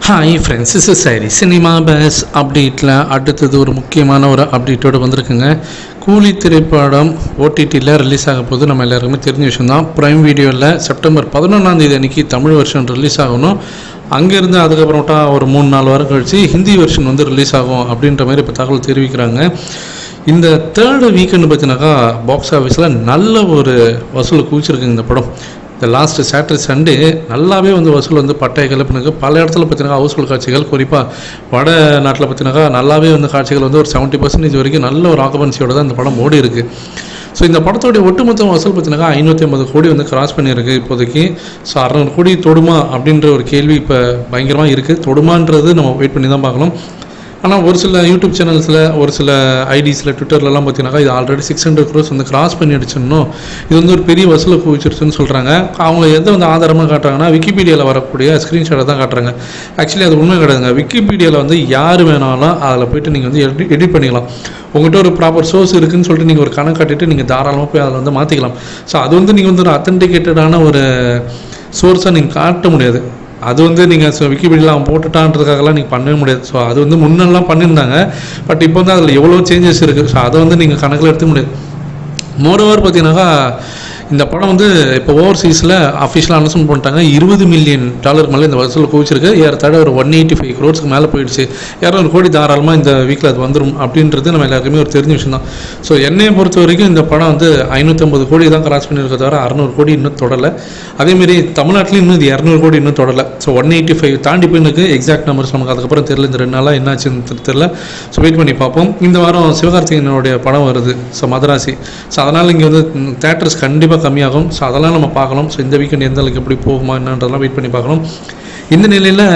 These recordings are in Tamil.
ஹாய் ஃப்ரெண்ட்ஸ், இஸ் சரி சினிமா பேஸ் அப்டேட்டில் அடுத்தது ஒரு முக்கியமான ஒரு அப்டேட்டோடு வந்திருக்குங்க. கூலி திரைப்படம் ஓடிடியில் ரிலீஸ் ஆக போது நம்ம எல்லாருக்குமே தெரிஞ்ச விஷயம் தான். ப்ரைம் வீடியோவில் செப்டம்பர் 11 அன்றைக்கி தமிழ் வெர்ஷன் ரிலீஸ் ஆகணும். அங்கேருந்து அதுக்கப்புறமேட்டா ஒரு 3-4 வாரம் கழித்து ஹிந்தி வெர்ஷன் வந்து ரிலீஸ் ஆகும் அப்படின்ற மாதிரி இப்போ தகவல் தெரிவிக்கிறாங்க. இந்த தேர்டு வீக்கெண்டு பார்த்தினாக்கா பாக்ஸ் ஆஃபீஸில் நல்ல ஒரு வசூல் குவிச்சிருக்குங்க இந்த படம். இந்த லாஸ்ட்டு சாட்டர்டே சண்டே நல்லாவே வந்து வசூல் வந்து பட்டைய கிளப்புனுக்கு. பல இடத்துல பார்த்தீங்கன்னா ஹவுஸ்ஃபுல் காட்சிகள், குறிப்பாக வட நாட்டில் பார்த்தீங்கன்னாக்கா நல்லாவே வந்து காட்சிகள் வந்து ஒரு 70% வரைக்கும் நல்ல ஒரு ஆக்குபன்சியோட தான் இந்த படம் ஓடி இருக்குது. ஸோ இந்த படத்தோடைய ஒட்டுமொத்த வசூல் பார்த்தீங்கன்னா 550 கோடி வந்து கிராஸ் பண்ணியிருக்கு இப்போதைக்கு. ஸோ 600 கோடி தொடுமா அப்படின்ற ஒரு கேள்வி இப்போ பயங்கரமாக இருக்குது. தொடுமான்றது நம்ம வெயிட் பண்ணி தான் பார்க்கணும். ஆனால் ஒரு சில யூடியூப் சேனல்ஸில், ஒரு சில ஐடிஸில், ட்விட்டர்லலாம் பார்த்தீங்கன்னாக்கா இது ஆல்ரெடி 600 crores வந்து கிராஸ் பண்ணி அடிச்சிடணும், இது வந்து ஒரு பெரிய வசூலை குவிச்சிருச்சுன்னு சொல்கிறாங்க. அவங்க எதை வந்து ஆதாரமாக காட்டுறாங்கன்னா விக்கிபீடியாவில் வரக்கூடிய ஸ்க்ரீன்ஷாட்டை தான் காட்டுறாங்க. ஆக்சுவலி அது உண்மை கிடையாதுங்க. விக்கிபீடியாவில் வந்து யார் வேணாலும் அதில் போய்ட்டு நீங்கள் வந்து எடிட் பண்ணிக்கலாம். உங்கள்கிட்ட ஒரு ப்ராப்பர் சோர்ஸ் இருக்குதுன்னு சொல்லிட்டு நீங்கள் ஒரு கணக்கு காட்டிட்டு நீங்கள் தாராளமாக போய் அதில் வந்து மாற்றிக்கலாம். ஸோ அது வந்து நீங்கள் வந்து ஒரு அத்தன்டிகேட்டடான ஒரு சோர்ஸாக நீங்கள் காட்ட முடியாது. அது வந்து நீங்கள் விக்கிபீடியாவில் அவன் போட்டுட்டான்றதுக்காகலாம் நீங்கள் பண்ணவே முடியாது. ஸோ அது வந்து முன்னெல்லாம் பண்ணியிருந்தாங்க. பட் இப்போ வந்து அதில் எவ்வளோ சேஞ்சஸ் இருக்குது. ஸோ அதை வந்து நீங்கள் கணக்கில் எடுத்துக்க முடியாது. மோரோவர் பார்த்தீங்கன்னாக்கா இந்த படம் வந்து இப்போ ஓவர்சீஸில் அஃபிஷியலாக அனௌன்ஸ்மெண்ட் பண்ணிட்டாங்க. $20 மில்லியன் மேலே இந்த வருஷத்தில் குவிச்சிருக்கு. ஏறத்தாழ ஒரு 185 crores மேலே போயிடுச்சு. 200 கோடி தாராளமாக இந்த வீக்கில் அது வந்துடும் அப்படின்றது நம்ம எல்லாருக்குமே ஒரு தெரிஞ்ச விஷயம் தான். ஸோ என்னையை பொறுத்த வரைக்கும் இந்த படம் வந்து 550 கோடி தான் கிராஸ் பண்ணியிருக்க தவிர 600 கோடி இன்னும் தொடலை. அதேமாரி தமிழ்நாட்டிலையும் இன்னும் இது 200 கோடி இன்னும் தொடலை. ஸோ 185 தாண்டி போயிருக்கு. எக்ஸாக்ட் நம்பர்ஸ் நமக்கு அதுக்கப்புறம் தெரியல. இந்த 2 நாளாக என்னாச்சுன்னு தெரியல. ஸோ வெயிட் பண்ணி பார்ப்போம். இந்த வாரம் சிவகார்த்திகேயனுடைய படம் வருது, ஸோ மதராசி. ஸோ அதனால் இங்கே வந்து தேட்டர்ஸ் கண்டிப்பாக கம்மியாகும். ஸோ அதெல்லாம் நம்ம பார்க்கலாம். ஸோ இந்த வீக்கெண்ட் எந்த அளவுக்கு எப்படி போகுமா என்னன்றதெல்லாம் வெயிட் பண்ணி பார்க்கணும். இந்த நிலையில்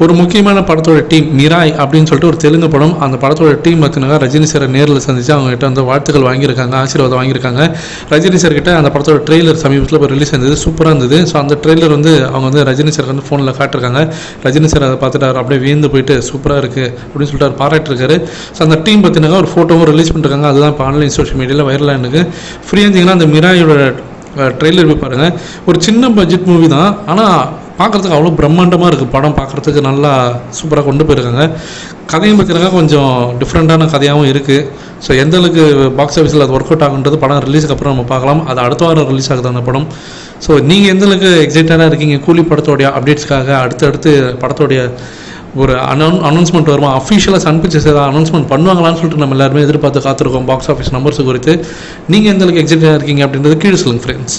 ஒரு முக்கியமான படத்தோட டீம் மிராய் அப்படின்னு சொல்லிட்டு ஒரு தெலுங்கு படம். அந்த படத்தோட டீம் பார்த்தீங்கன்னா ரஜினி சாரை நேரில் சந்தித்து அவங்ககிட்ட வந்து வாழ்த்துக்கள் வாங்கியிருக்காங்க, ஆசீர்வாதம் வாங்கியிருக்காங்க. ரஜினி சார்கிட்ட அந்த படத்தோட ட்ரெய்லர் சமீபத்தில் இப்போ ரிலீஸ் ஆனது, சூப்பராக இருந்தது. ஸோ அந்த ட்ரெய்லர் வந்து அவங்க வந்து ரஜினி சார் வந்து ஃபோனில் காட்டிருக்காங்க. ரஜினி சார் அதை பார்த்துட்டார், அப்படியே வியந்து போயிட்டு சூப்பராக இருக்குது அப்படின்னு சொல்லிட்டு அவர் பாராட்டிருக்காரு. ஸோ அந்த டீம் பார்த்தீங்கன்னா ஒரு ஃபோட்டோவும் ரிலீஸ் பண்ணிருக்காங்க. அதுதான் இப்போ ஆன்லைன் சோஷியல் மீடியாவில் வைரலாக இருக்குது. ஃப்ரீயாக இருந்தீங்கன்னா அந்த மிராயோட ட்ரெய்லர் போய் பாருங்கள். ஒரு சின்ன பட்ஜெட் மூவி தான், ஆனால் பார்க்குறதுக்கு அவ்வளோ பிரம்மாண்டமாக இருக்குது. படம் பார்க்குறதுக்கு நல்லா சூப்பராக கொண்டு போயிருக்காங்க. கதையும் பார்த்தீங்கன்னா கொஞ்சம் டிஃப்ரெண்ட்டான கதையாகவும் இருக்குது. ஸோ எந்த அளவுக்கு பாக்ஸ் ஆஃபீஸில் அது ஒர்க் அவுட் ஆகுன்றது படம் ரிலீஸுக்கு அப்புறம் நம்ம பார்க்கலாம். அது அடுத்த வாரம் ரிலீஸ் ஆகுது அந்த படம். ஸோ நீங்கள் எந்த அளவுக்கு எக்ஸைட்டடாக இருக்கீங்க கூலி படத்தோடைய அப்டேட்ஸ்க்காக? அடுத்தடுத்து படத்தோடைய ஒரு அனௌன்ஸ்மெண்ட் வருமா, அஃபிஷியலாக சன் பிக்சர்ஸ் ஏதாவது அனௌன்ஸ்மெண்ட் பண்ணுவாங்களான்னு சொல்லிட்டு நம்ம எல்லாருமே எதிர்பார்த்து காத்திருக்கோம் பாக்ஸ் ஆஃபீஸ் நம்பர்ஸ் குறித்து. நீங்கள் எந்த அளவுக்கு எக்ஸைட்டடாக இருக்கீங்க அப்படின்றது கீழே சொல்லுங்கள் ஃப்ரெண்ட்ஸ்.